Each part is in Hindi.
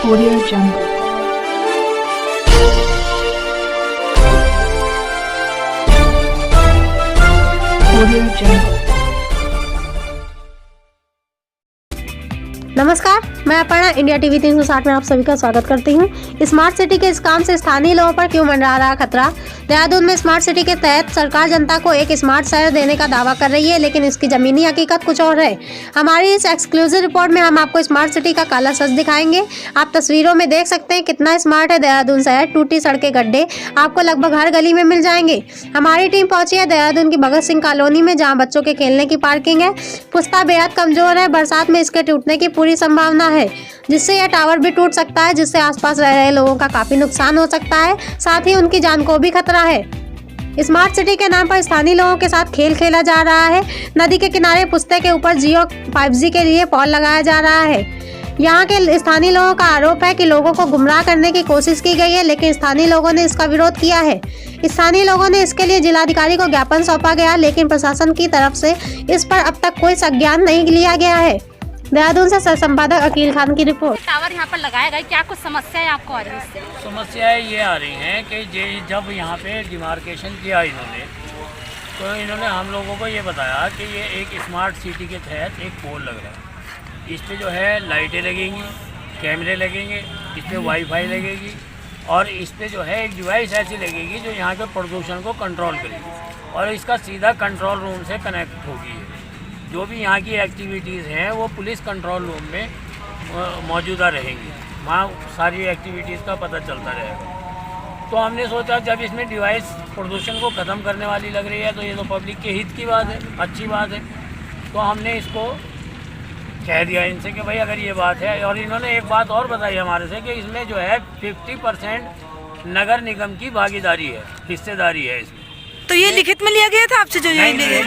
Audio Jungle. Audio Jungle. नमस्कार, मैं अपर्णा इंडिया टीवी 360 में आप सभी का स्वागत करती हूं। स्मार्ट सिटी के इस काम से स्थानीय लोगों पर क्यों मंडरा रहा खतरा? देहरादून में स्मार्ट सिटी के तहत सरकार जनता को एक स्मार्ट शहर देने का दावा कर रही है, लेकिन इसकी जमीनी हकीकत कुछ और है। हमारी इस एक्सक्लूसिव रिपोर्ट में हम आपको स्मार्ट सिटी का काला सच दिखाएंगे। आप तस्वीरों में देख सकते हैं कितना स्मार्ट है देहरादून शहर। टूटी सड़कें, गड्ढे आपको लगभग हर गली में मिल जाएंगे। हमारी टीम पहुंची है देहरादून की भगत सिंह कॉलोनी में, जहाँ बच्चों के खेलने की पार्किंग है। पुस्ता बेहद कमजोर है, बरसात में इसके टूटने की पूरी संभावना है, जिससे यह टावर भी टूट सकता है, जिससे आसपास रह रहे लोगों का काफी नुकसान हो सकता है, साथ ही उनकी जान को भी खतरा है। स्मार्ट सिटी के नाम पर स्थानीय लोगों के साथ खेल खेला जा रहा है। नदी के किनारे पुस्ते के ऊपर जियो 5G के लिए पॉल लगाया जा रहा है। यहाँ के स्थानीय लोगों का आरोप है कि लोगों को गुमराह करने की कोशिश की गई है, लेकिन स्थानीय लोगों ने इसका विरोध किया है। स्थानीय लोगों ने इसके लिए जिलाधिकारी को ज्ञापन सौंपा गया, लेकिन प्रशासन की तरफ से इस पर अब तक कोई संज्ञान नहीं लिया गया है। देहरादून से संपादक अकील खान की रिपोर्ट। टावर यहाँ पर लगाया गया, क्या कुछ समस्याएं आपको आ रही है इससे? समस्याएं ये आ रही हैं कि जब यहाँ पे डिमार्केशन किया इन्होंने, तो इन्होंने हम लोगों को ये बताया कि ये एक स्मार्ट सिटी के तहत एक पोल लग रहा है। इस पे जो है लाइटें लगेंगी, कैमरे लगेंगे, इस पे वाईफाई लगेगी और इस पे जो है एक डिवाइस ऐसी लगेगी जो यहाँ के प्रदूषण को कंट्रोल करेगी और इसका सीधा कंट्रोल रूम से कनेक्ट होगी। जो भी यहाँ की एक्टिविटीज़ हैं वो पुलिस कंट्रोल रूम में मौजूदा रहेंगी, वहाँ सारी एक्टिविटीज़ का पता चलता रहेगा। तो हमने सोचा जब इसमें डिवाइस प्रदूषण को ख़त्म करने वाली लग रही है तो ये तो पब्लिक के हित की बात है, अच्छी बात है। तो हमने इसको कह दिया इनसे कि भाई अगर ये बात है, और इन्होंने एक बात और बताई हमारे से कि इसमें जो है 50% नगर निगम की भागीदारी है, हिस्सेदारी है इसमें। तो ये लिखित में लिया गया था आपसे जो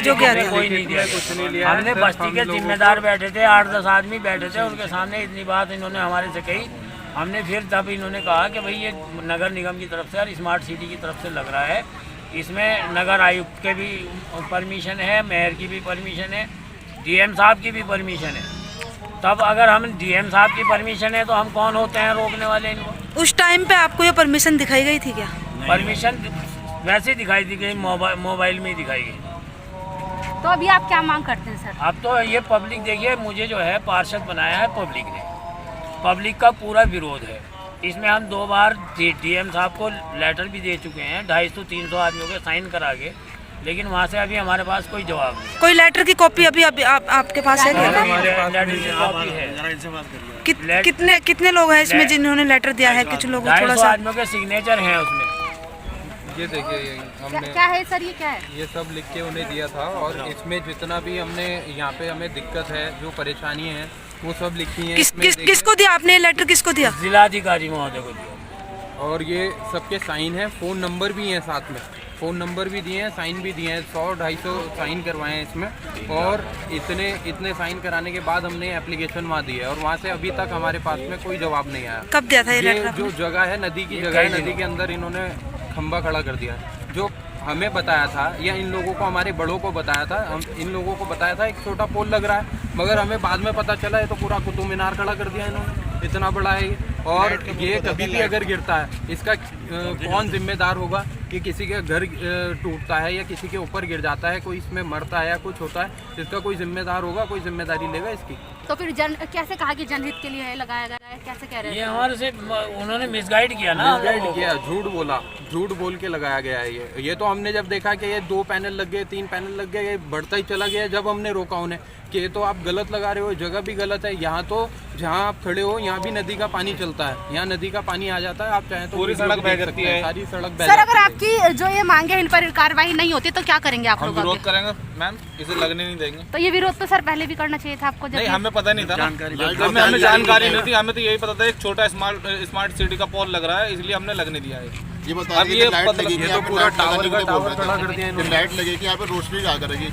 जो गया था? कोई नहीं दिया, कुछ नहीं लिया। हमने बस्ती के जिम्मेदार बैठे थे, 8-10 आदमी बैठे थे, उनके सामने इतनी बात इन्होंने हमारे से कही। हमने फिर तब इन्होंने कहा कि भाई ये नगर निगम की तरफ से और स्मार्ट सिटी की तरफ से लग रहा है, इसमें नगर आयुक्त के भी परमिशन है, मेयर की भी परमिशन है, DM साहब की भी परमिशन है। तब अगर हम DM साहब की परमिशन है तो हम कौन होते हैं रोकने वाले इनको? उस टाइम पे आपको ये परमिशन दिखाई गई थी क्या? परमिशन वैसे दिखाई दी गई, मोबाइल में ही दिखाई गई। तो अभी आप क्या मांग करते हैं सर? अब तो ये पब्लिक देखिए, मुझे जो है पार्षद बनाया है पब्लिक ने, पब्लिक का पूरा विरोध है इसमें। हम 2 बार DM साहब को लेटर भी दे चुके हैं, 250-300 आदमियों के साइन करा के, लेकिन वहाँ से अभी हमारे पास कोई जवाब नहीं। कोई लेटर की कॉपी अभी आपके पास है क्या? लेटर की कॉपी है। कितने लोग हैं इसमें जिन्होंने लेटर दिया है? कुछ लोग, थोड़ा 250 सा आदमियों के सिग्नेचर हैं उसमें। ये देखिए हमने क्या है सर, ये क्या है? ये सब लिख के उन्हें दिया था और इसमें जितना भी हमने यहाँ पे हमें दिक्कत है, जो परेशानी है, वो सब लिखी है। किसको दिया आपने लेटर? किसको दिया? जिलाधिकारी महोदय को दिया। और ये सबके साइन है, फ़ोन नंबर भी हैं साथ में, फ़ोन नंबर भी दिए हैं, साइन भी दिए हैं। 100-250 साइन करवाए हैं इसमें और इतने साइन कराने के बाद हमने एप्लीकेशन वहाँ दी है और वहाँ से अभी तक हमारे पास में कोई जवाब नहीं आया। कब दिया था ये ये लेटर? जो जगह है, नदी की जगह है, नदी के अंदर इन्होंने खंबा खड़ा कर दिया। जो हमें बताया था या इन लोगों को, हमारे बड़ों को बताया था, हम इन लोगों को बताया था एक छोटा पोल लग रहा है, मगर हमें बाद में पता चला है तो पूरा कुतुब मीनार खड़ा कर दिया इन्होंने, इतना बड़ा है ये। और ये कभी भी अगर गिरता है इसका कौन जिम्मेदार होगा? कि किसी के घर टूटता है या किसी के ऊपर गिर जाता है, कोई इसमें मरता है या कुछ होता है, इसका कोई जिम्मेदार होगा? कोई जिम्मेदारी लेगा इसकी? तो फिर कैसे कहा कि जनहित के लिए लगाया गया है, कैसे कह रहे हैं? ये हमारे से उन्होंने मिसगाइड किया ना, मिसगाइड किया, झूठ बोल के लगाया गया है ये तो हमने जब देखा कि ये 2 पैनल लग गए, 3 पैनल लग गए, ये बढ़ता ही चला गया। जब हमने रोका उन्हें कि ये तो आप गलत लगा रहे हो, जगह भी गलत है, यहाँ तो जहाँ आप खड़े हो यहाँ भी नदी का पानी चलता है, यहाँ नदी का पानी आ जाता है, आप चाहें तो पूरी सड़क बह जाती है, सारी सड़क बह। सर अगर आपकी जो ये मांगे इन पर कार्रवाई नहीं होती तो क्या करेंगे आप लोग? विरोध करेंगे मैम, इसे लगने नहीं देंगे। तो ये विरोध तो सर पहले भी करना चाहिए था आपको। नहीं, हमें पता नहीं था, हमें जानकारी नहीं थी, हमें तो यही पता था एक छोटा स्मार्ट सिटी का पोल लग रहा है, इसलिए हमने लगने दिया है। ये बता अब ये तो पूरा टावर खड़ा कर दिया, लाइट लगेगी यहाँ पे, रोशनी कहाँ करेगी?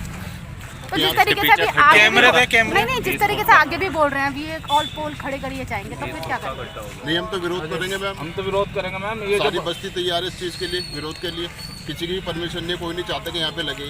तो जिस तरीके से अभी कैमरे थे, कैमरे नहीं, जिस तरीके से आगे भी बोल रहे हैं, अभी ये ऑल पोल खड़े करिए जाएंगे, तो फिर क्या करेंगे? नहीं, हम तो विरोध करेंगे मैम, हम तो विरोध करेंगे मैम। ये सारी बस्ती तैयार है इस चीज़ के लिए, विरोध के लिए। किसी की भी परमिशन नहीं, कोई नहीं चाहता कि यहाँ पे लगे।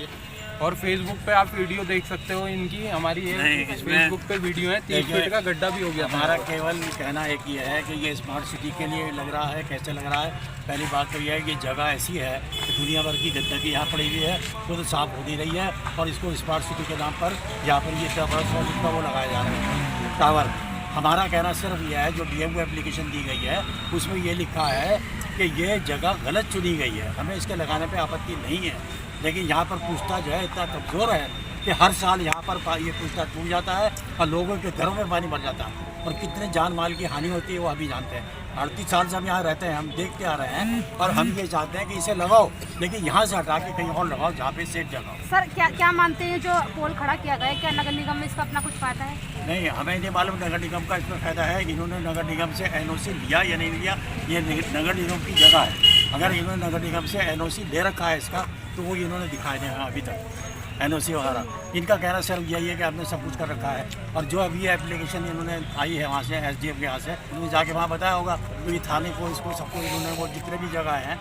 और फेसबुक पे आप वीडियो देख सकते हो इनकी, हमारी फेसबुक पे वीडियो है, 30 फीट का गड्ढा भी हो गया। हमारा केवल कहना एक ये है कि ये स्मार्ट सिटी के लिए लग रहा है, कैसे लग रहा है। पहली बात तो ये है कि जगह ऐसी है कि दुनिया भर की गंदगी यहाँ पड़ी हुई है, खुद साफ हो नहीं रही है, और इसको स्मार्ट सिटी के नाम पर यहाँ पर ये का वो लगाया जा रहा है टावर। हमारा कहना सिर्फ यह है, जो डीएम को एप्लीकेशन दी गई है उसमें ये लिखा है कि ये जगह गलत चुनी गई है, हमें इसके लगाने पे आपत्ति नहीं है, लेकिन यहाँ पर पूछताछ जो है इतना कमज़ोर है कि हर साल यहाँ पर ये पूछताछ टूट जाता है और लोगों के घरों में पानी भर जाता है, और कितने जान माल की हानि होती है वो अभी जानते हैं। 38 साल से हम यहाँ रहते हैं, हम देखते आ रहे हैं, और हम ये चाहते हैं कि इसे लगाओ, लेकिन यहाँ से हटा के कहीं और लगाओ जहाँ पे सेफ जगह हो। सर क्या मानते हैं जो पोल खड़ा किया गया है, क्या नगर निगम में इसका अपना कुछ फायदा है? नहीं, हमें नहीं मालूम नगर निगम का इसमें फ़ायदा है। इन्होंने नगर निगम से एनओसी लिया या नहीं लिया, ये नगर निगम की जगह है। अगर इन्होंने नगर निगम से एनओसी ले रखा है इसका, तो वो इन्होंने दिखाए नहीं अभी तक एनओसी वगैरह। इनका कहना सिर्फ यही है कि आपने सब कुछ कर रखा है, और जो अभी ये एप्लीकेशन इन्होंने आई है वहाँ से एसडीएम के यहाँ से, उन्होंने जाके वहाँ बताया होगा, क्योंकि थाने को इसको सबको इन्होंने वो जितने भी जगह हैं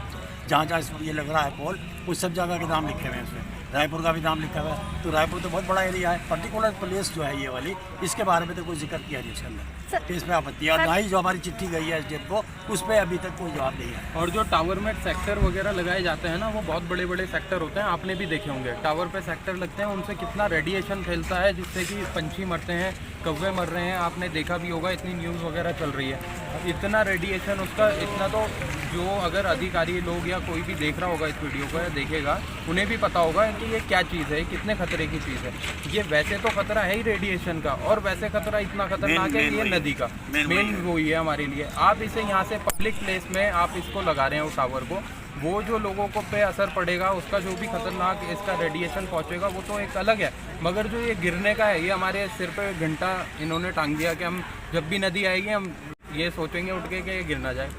जहाँ जहाँ ये लग रहा है पोल, उस सब जगह के नाम लिखे हुए हैं इसमें। रायपुर का भी नाम लिखा हुआ है, तो रायपुर तो बहुत बड़ा एरिया है, पर्टिकुलर प्लेस जो है ये वाली, इसके बारे में तो कोई जिक्र किया नहीं इसके अंदर, तो इसमें आपत्ति है। और ना ही जो हमारी चिट्ठी गई है एसडीएम को, उस पर अभी तक कोई जवाब नहीं है। और जो टावर में सेक्टर वगैरह लगाए जाते हैं ना, वो बहुत बड़े बड़े सेक्टर होते हैं, आपने भी देखे होंगे। टावर पे सेक्टर लगते हैं, उनसे कितना रेडिएशन फैलता है, जिससे कि पंछी मरते हैं, कौवे मर रहे हैं, आपने देखा भी होगा, इतनी न्यूज़ वगैरह चल रही है। इतना रेडिएशन उसका, इतना तो जो अगर अधिकारी लोग या कोई भी देख रहा होगा इस वीडियो को या देखेगा, उन्हें भी पता होगा कि ये क्या चीज़ है, कितने खतरे की चीज़ है। ये वैसे तो खतरा है ही रेडिएशन का, और वैसे खतरा इतना खतरनाक है ये नदी का मेन वही है हमारे लिए। आप इसे यहाँ से पब्लिक प्लेस में आप इसको लगा रहे हैं उस टावर को, वो जो लोगों को पे असर पड़ेगा, उसका जो भी खतरनाक इसका रेडिएशन पहुँचेगा वो तो एक अलग है, मगर जो ये गिरने का है, ये हमारे सिर पे घंटा इन्होंने टांग दिया कि हम जब भी नदी आएगी हम ये सोचेंगे उठ के कि ये गिर ना जाए।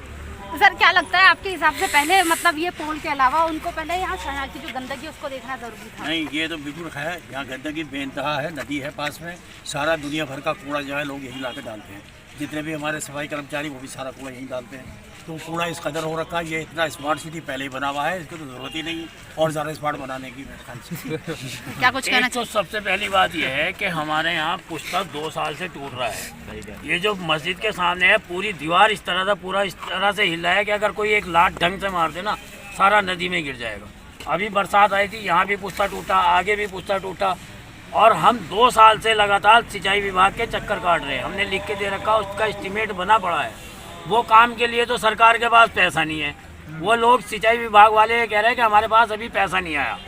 सर क्या लगता है आपके हिसाब से, पहले मतलब ये पोल के अलावा उनको पहले यहाँ की जो गंदगी है उसको देखना जरूरी था? नहीं, ये तो बिल्कुल है, यहाँ गंदगी बेइंतहा है, नदी है पास में, सारा दुनिया भर का कूड़ा जो है लोग यहीं ला के डालते हैं, जितने भी हमारे सफाई कर्मचारी वो भी सारा कूड़ा यहीं डालते हैं, तो कूड़ा इस कदर हो रखा है। ये इतना स्मार्ट सिटी पहले ही बना हुआ है, इसकी तो ज़रूरत ही नहीं और ज़्यादा स्मार्ट बनाने की मेरे ख्याल से। क्या कुछ कहना तो सबसे पहली बात यह है कि हमारे यहाँ पुस्तक 2 साल से टूट रहा है। ये जो मस्जिद के सामने है, पूरी दीवार इस तरह से पूरा इस तरह से हिल रहा है कि अगर कोई एक लात ढंग से मार दे ना, सारा नदी में गिर जाएगा। अभी बरसात आई थी, यहाँ भी पुस्ता टूटा, आगे भी पुस्ता टूटा, और हम 2 साल से लगातार सिंचाई विभाग के चक्कर काट रहे हैं। हमने लिख के दे रखा, उसका एस्टीमेट बना पड़ा है, वो काम के लिए तो सरकार के पास पैसा नहीं है। वो लोग सिंचाई विभाग वाले कह रहे हैं कि हमारे पास अभी पैसा नहीं आया,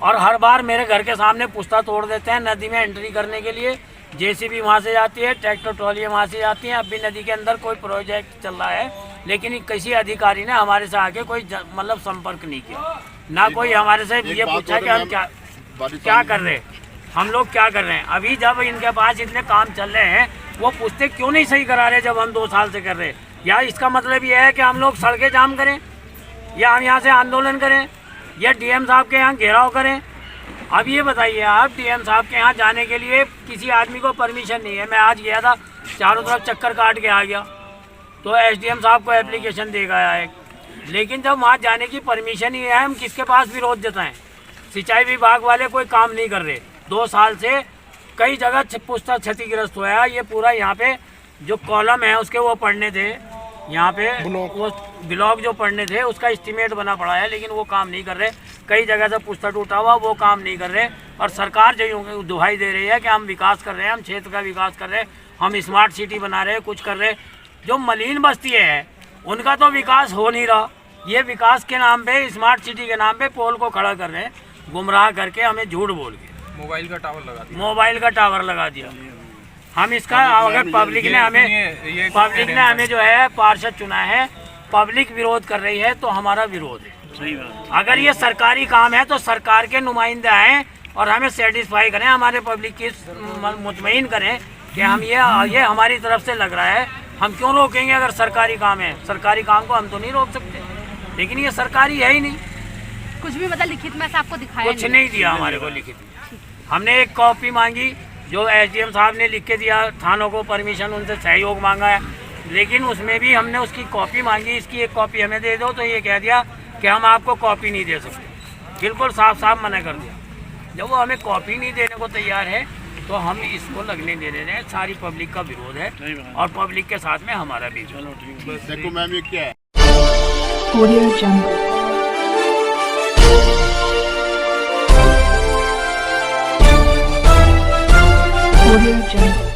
और हर बार मेरे घर के सामने पुस्ता तोड़ देते हैं नदी में एंट्री करने के लिए। जेसीबी वहाँ से जाती है, ट्रैक्टर ट्रॉलियाँ वहाँ से जाती हैं। अब भी नदी के अंदर कोई प्रोजेक्ट चल रहा है, लेकिन किसी अधिकारी ने हमारे से आके कोई मतलब संपर्क नहीं किया, ना कोई हमारे से ये पूछा कि हम क्या कर रहे हैं, हम लोग क्या कर रहे हैं। अभी जब इनके पास इतने काम चल रहे हैं, वो पूछते क्यों नहीं सही करा रहे जब हम 2 साल से कर रहे हैं। या इसका मतलब ये है कि हम लोग सड़कें जाम करें, या हम यहाँ से आंदोलन करें, या डीएम साहब के यहाँ घेराव करें। अब ये बताइए आप, डीएम साहब के यहाँ जाने के लिए किसी आदमी को परमिशन नहीं है। मैं आज गया था, चारों तरफ चक्कर काट के आ गया, तो एसडीएम साहब को एप्लीकेशन दे गया है, लेकिन जब वहाँ जाने की परमिशन ही है, हम किसके पास विरोध जताएं। सिंचाई विभाग वाले कोई काम नहीं कर रहे। 2 साल से कई जगह पुस्ता क्षतिग्रस्त हुआ है। ये पूरा यहाँ पे जो कॉलम है उसके वो पढ़ने थे, यहाँ पे वो ब्लॉक जो पढ़ने थे उसका एस्टीमेट बना पड़ा है, लेकिन वो काम नहीं कर रहे। कई जगह से पुस्ता टूटा हुआ, वो काम नहीं कर रहे। और सरकार जो दुहाई दे रही है कि हम विकास कर रहे हैं, हम क्षेत्र का विकास कर रहे हैं, हम स्मार्ट सिटी बना रहे हैं, कुछ कर रहे हैं। जो मलिन बस्ती है उनका तो विकास हो नहीं रहा। ये विकास के नाम पे, स्मार्ट सिटी के नाम पे पोल को खड़ा कर रहे हैं, गुमराह करके, हमें झूठ बोल के मोबाइल का टावर लगा दिया। हम इसका, अगर पब्लिक ने हमें जो है पार्षद चुना है, पब्लिक विरोध कर रही है तो हमारा विरोध है। सही बात। अगर ये सरकारी काम है तो सरकार के नुमाइंदे आए और हमें सेटिस्फाई करें, हमारे पब्लिक की मुतमईन करें कि हम ये हमारी तरफ से लग रहा है। हम क्यों रोकेंगे अगर सरकारी काम है? सरकारी काम को हम तो नहीं रोक सकते, लेकिन ये सरकारी है ही नहीं। कुछ भी मतलब लिखित में से आपको दिखाया कुछ नहीं दिया हमारे को लिखित में। हमने एक कॉपी मांगी, जो एसडीएम साहब ने लिख के दिया, थानों को परमिशन, उनसे सहयोग मांगा है, लेकिन उसमें भी हमने उसकी कॉपी मांगी, इसकी एक कॉपी हमें दे दो, तो ये कह दिया कि हम आपको कॉपी नहीं दे सकते। बिल्कुल साफ साफ मना कर दिया। जब वो हमें कॉपी नहीं देने को तैयार है तो हम इसको लगने दे रहे हैं। सारी पब्लिक का विरोध है और पब्लिक के साथ में हमारा भी। चलो ठीक। देखो मैम ये क्या है। Audio Jungle. Audio Jungle.